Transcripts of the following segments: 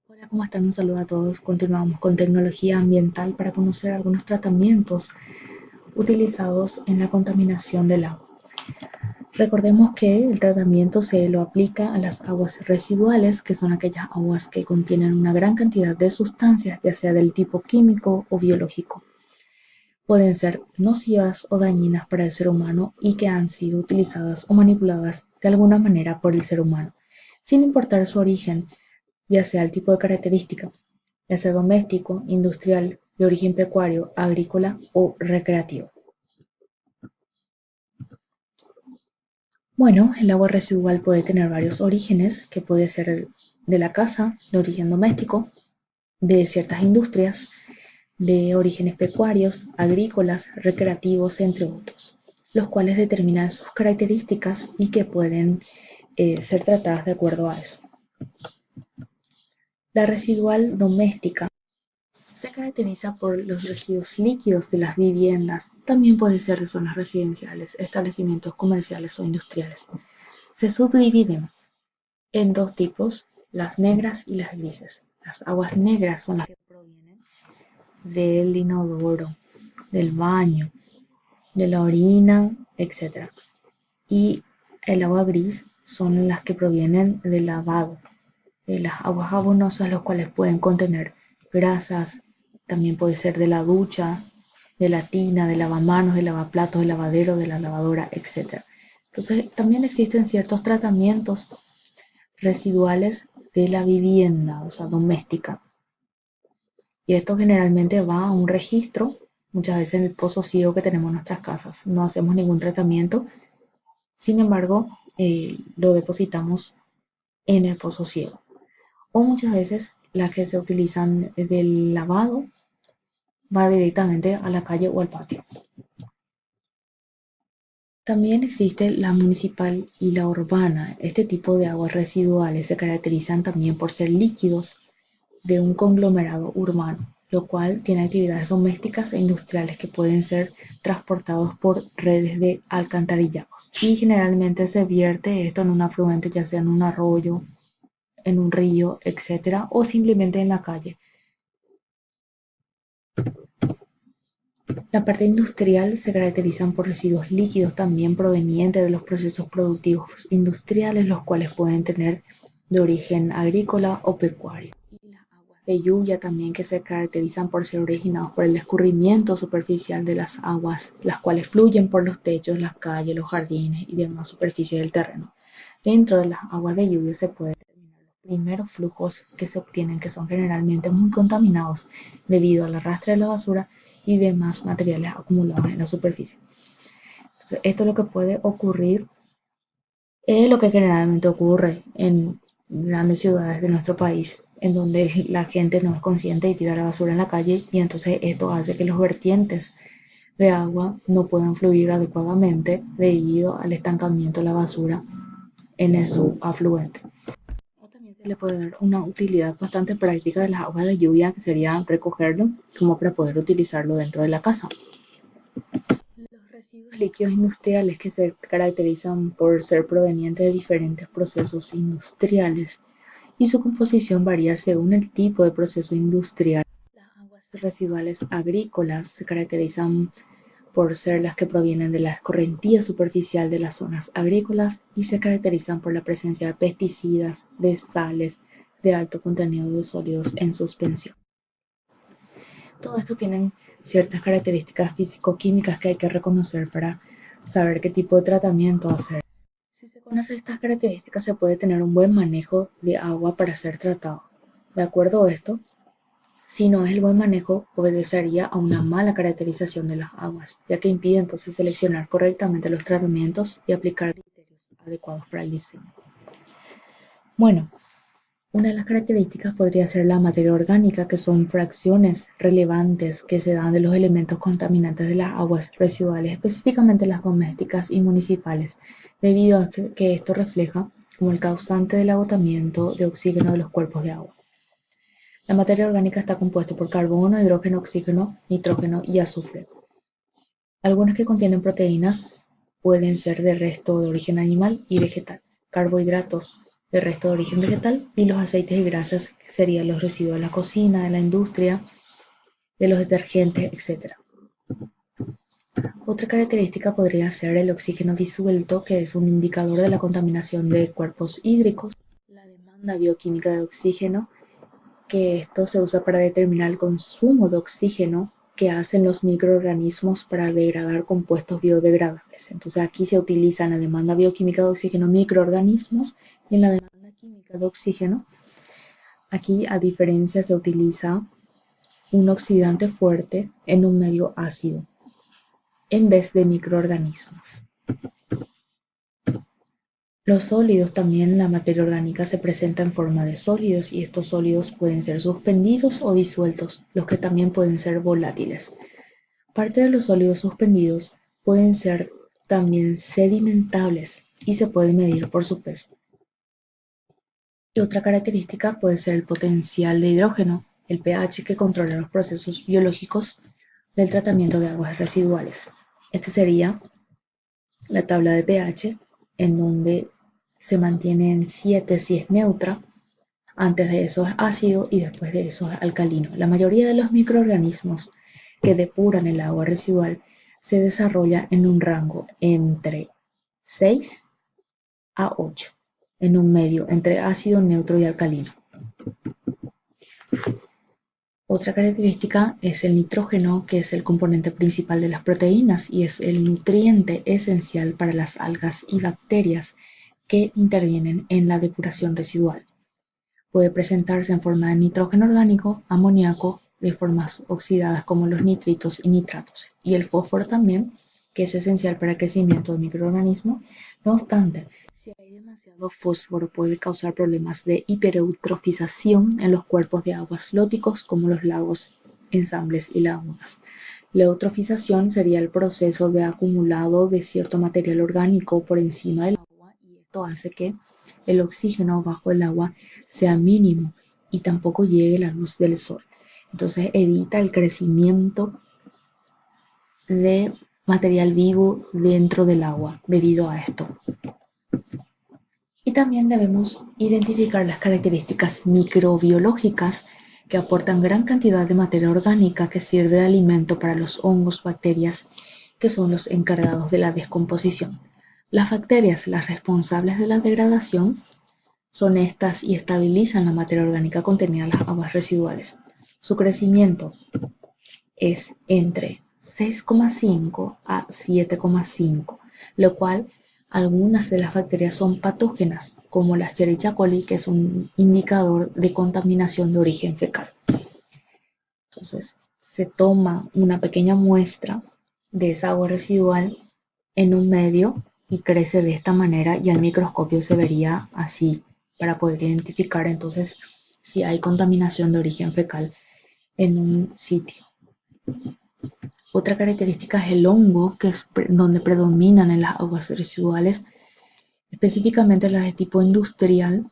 Hola, ¿cómo están? Un saludo a todos. Continuamos con tecnología ambiental para conocer algunos tratamientos utilizados en la contaminación del agua. Recordemos que el tratamiento se lo aplica a las aguas residuales, que son aquellas aguas que contienen una gran cantidad de sustancias, ya sea del tipo químico o biológico. Pueden ser nocivas o dañinas para el ser humano y que han sido utilizadas o manipuladas de alguna manera por el ser humano, sin importar su origen, ya sea el tipo de característica, ya sea doméstico, industrial, de origen pecuario, agrícola o recreativo. Bueno, el agua residual puede tener varios orígenes, que puede ser de la casa, de origen doméstico, de ciertas industrias, de orígenes pecuarios, agrícolas, recreativos, entre otros, los cuales determinan sus características y que pueden ser tratadas de acuerdo a eso. La residual doméstica se caracteriza por los residuos líquidos de las viviendas, también puede ser de zonas residenciales, establecimientos comerciales o industriales. Se subdividen en dos tipos, las negras y las grises. Las aguas negras son las que provienen del inodoro, del baño, de la orina, etc. Y el agua gris son las que provienen del lavado, de las aguas jabonosas, los cuales pueden contener grasas, también puede ser de la ducha, de la tina, de lavamanos, de lavaplatos, de lavadero, de la lavadora, etc. Entonces, también existen ciertos tratamientos residuales de la vivienda, o sea, doméstica. Y esto generalmente va a un registro, muchas veces en el pozo ciego que tenemos en nuestras casas. No hacemos ningún tratamiento, sin embargo, lo depositamos en el pozo ciego. O muchas veces las que se utilizan del lavado va directamente a la calle o al patio. También existe la municipal y la urbana. Este tipo de aguas residuales se caracterizan también por ser líquidos de un conglomerado urbano, lo cual tiene actividades domésticas e industriales que pueden ser transportados por redes de alcantarillados. Y generalmente se vierte esto en un afluente, ya sea en un arroyo, en un río, etcétera, o simplemente en la calle. La parte industrial se caracteriza por residuos líquidos también provenientes de los procesos productivos industriales, los cuales pueden tener de origen agrícola o pecuario. Y las aguas de lluvia también, que se caracterizan por ser originados por el escurrimiento superficial de las aguas, las cuales fluyen por los techos, las calles, los jardines y demás superficies del terreno. Dentro de las aguas de lluvia se pueden determinar los primeros flujos que se obtienen, que son generalmente muy contaminados debido al arrastre de la basura y demás materiales acumulados en la superficie. Entonces, esto es lo que puede ocurrir, es lo que generalmente ocurre en grandes ciudades de nuestro país, en donde la gente no es consciente y tira la basura en la calle, y entonces esto hace que los vertientes de agua no puedan fluir adecuadamente debido al estancamiento de la basura en su afluente. O también se le puede dar una utilidad bastante práctica de las aguas de lluvia, que sería recogerlo como para poder utilizarlo dentro de la casa. Los residuos líquidos industriales, que se caracterizan por ser provenientes de diferentes procesos industriales y su composición varía según el tipo de proceso industrial. Las aguas residuales agrícolas se caracterizan por ser las que provienen de la escorrentía superficial de las zonas agrícolas y se caracterizan por la presencia de pesticidas, de sales, de alto contenido de sólidos en suspensión. Todo esto tienen ciertas características físico-químicas que hay que reconocer para saber qué tipo de tratamiento hacer. Si se conocen estas características, se puede tener un buen manejo de agua para ser tratado. De acuerdo a esto, si no es el buen manejo, obedecería a una mala caracterización de las aguas, ya que impide entonces seleccionar correctamente los tratamientos y aplicar criterios adecuados para el diseño. Bueno, una de las características podría ser la materia orgánica, que son fracciones relevantes que se dan de los elementos contaminantes de las aguas residuales, específicamente las domésticas y municipales, debido a que esto refleja como el causante del agotamiento de oxígeno de los cuerpos de agua. La materia orgánica está compuesta por carbono, hidrógeno, oxígeno, nitrógeno y azufre. Algunas que contienen proteínas pueden ser de resto de origen animal y vegetal, carbohidratos el resto de origen vegetal, y los aceites y grasas, que serían los residuos de la cocina, de la industria, de los detergentes, etc. Otra característica podría ser el oxígeno disuelto, que es un indicador de la contaminación de cuerpos hídricos. La demanda bioquímica de oxígeno, que esto se usa para determinar el consumo de oxígeno que hacen los microorganismos para degradar compuestos biodegradables. Entonces aquí se utiliza en la demanda bioquímica de oxígeno microorganismos, y en la demanda química de oxígeno, aquí a diferencia se utiliza un oxidante fuerte en un medio ácido en vez de microorganismos. Los sólidos también, la materia orgánica se presenta en forma de sólidos, y estos sólidos pueden ser suspendidos o disueltos, los que también pueden ser volátiles. Parte de los sólidos suspendidos pueden ser también sedimentables y se puede medir por su peso. Y otra característica puede ser el potencial de hidrógeno, el pH, que controla los procesos biológicos del tratamiento de aguas residuales. Este sería la tabla de pH, en donde se mantiene en 7 si es neutra, antes de eso es ácido y después de eso es alcalino. La mayoría de los microorganismos que depuran el agua residual se desarrolla en un rango entre 6 a 8, en un medio entre ácido, neutro y alcalino. Otra característica es el nitrógeno, que es el componente principal de las proteínas y es el nutriente esencial para las algas y bacterias que intervienen en la depuración residual. Puede presentarse en forma de nitrógeno orgánico, amoníaco, de formas oxidadas como los nitritos y nitratos, y el fósforo también, que es esencial para el crecimiento del microorganismo. No obstante, si hay demasiado fósforo puede causar problemas de hipereutrofización en los cuerpos de aguas lóticos como los lagos, ensambles y lagunas. La eutrofización sería el proceso de acumulado de cierto material orgánico por encima del agua, y esto hace que el oxígeno bajo el agua sea mínimo y tampoco llegue la luz del sol. Entonces evita el crecimiento de material vivo dentro del agua debido a esto. Y también debemos identificar las características microbiológicas que aportan gran cantidad de materia orgánica que sirve de alimento para los hongos, bacterias, que son los encargados de la descomposición. Las bacterias, las responsables de la degradación, son estas y estabilizan la materia orgánica contenida en las aguas residuales. Su crecimiento es entre 6,5 a 7,5, lo cual algunas de las bacterias son patógenas, como la Escherichia coli, que es un indicador de contaminación de origen fecal. Entonces, se toma una pequeña muestra de esa agua residual en un medio y crece de esta manera, y al microscopio se vería así para poder identificar entonces si hay contaminación de origen fecal en un sitio. Otra característica es el hongo, que es donde predominan en las aguas residuales, específicamente las de tipo industrial,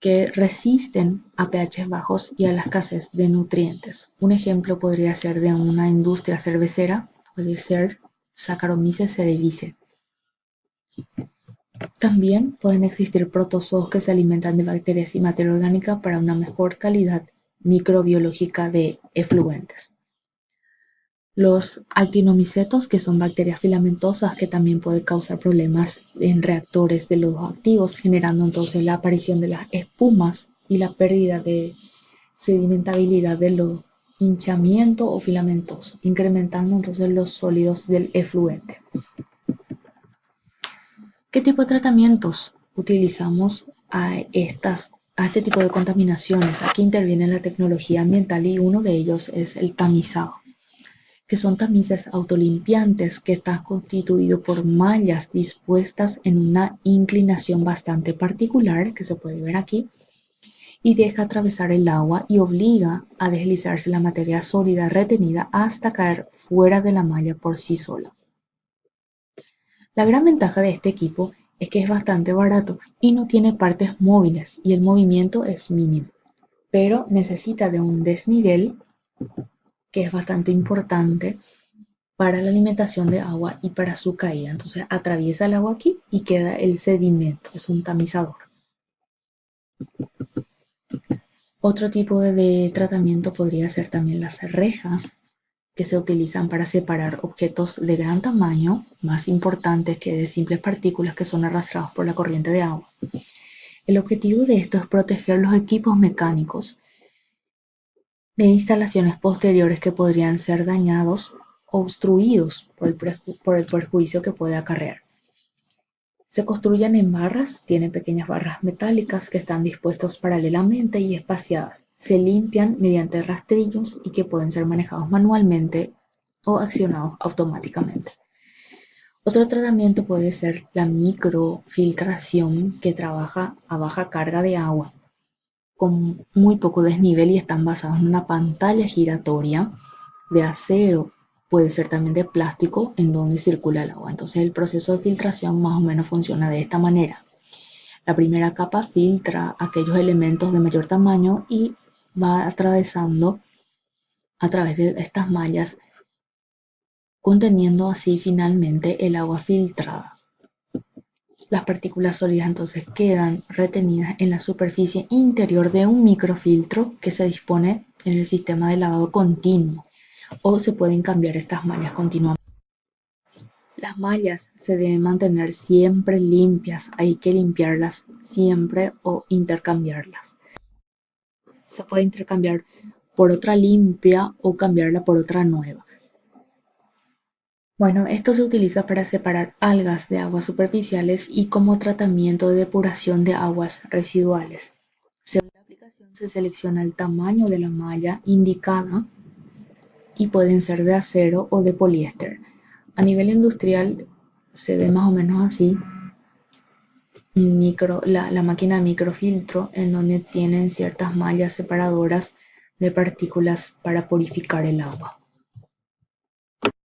que resisten a pH bajos y a la escasez de nutrientes. Un ejemplo podría ser de una industria cervecera, puede ser Saccharomyces cerevisiae. También pueden existir protozoos que se alimentan de bacterias y materia orgánica para una mejor calidad microbiológica de efluentes. Los actinomicetos, que son bacterias filamentosas que también pueden causar problemas en reactores de lodos activos, generando entonces la aparición de las espumas y la pérdida de sedimentabilidad del lodo, hinchamiento o filamentoso, incrementando entonces los sólidos del efluente. ¿Qué tipo de tratamientos utilizamos a este tipo de contaminaciones? Aquí interviene la tecnología ambiental y uno de ellos es el tamizado, que son tamices autolimpiantes que están constituidos por mallas dispuestas en una inclinación bastante particular, que se puede ver aquí, y deja atravesar el agua y obliga a deslizarse la materia sólida retenida hasta caer fuera de la malla por sí sola. La gran ventaja de este equipo es que es bastante barato y no tiene partes móviles y el movimiento es mínimo, pero necesita de un desnivel que es bastante importante para la alimentación de agua y para su caída. Entonces atraviesa el agua aquí y queda el sedimento, es un tamizador. Otro tipo de tratamiento podría ser también las rejas, que se utilizan para separar objetos de gran tamaño, más importantes que de simples partículas que son arrastrados por la corriente de agua. El objetivo de esto es proteger los equipos mecánicos de instalaciones posteriores que podrían ser dañados o obstruidos por el perjuicio que puede acarrear. Se construyen en barras, tienen pequeñas barras metálicas que están dispuestas paralelamente y espaciadas. Se limpian mediante rastrillos y que pueden ser manejados manualmente o accionados automáticamente. Otro tratamiento puede ser la microfiltración, que trabaja a baja carga de agua, con muy poco desnivel y están basados en una pantalla giratoria de acero, puede ser también de plástico, en donde circula el agua. Entonces el proceso de filtración más o menos funciona de esta manera. La primera capa filtra aquellos elementos de mayor tamaño y va atravesando a través de estas mallas, conteniendo así finalmente el agua filtrada. Las partículas sólidas entonces quedan retenidas en la superficie interior de un microfiltro que se dispone en el sistema de lavado continuo, o se pueden cambiar estas mallas continuamente. Las mallas se deben mantener siempre limpias, hay que limpiarlas siempre o intercambiarlas. Se puede intercambiar por otra limpia o cambiarla por otra nueva. Bueno, esto se utiliza para separar algas de aguas superficiales y como tratamiento de depuración de aguas residuales. Según la aplicación se selecciona el tamaño de la malla indicada y pueden ser de acero o de poliéster. A nivel industrial se ve más o menos así la máquina microfiltro, en donde tienen ciertas mallas separadoras de partículas para purificar el agua.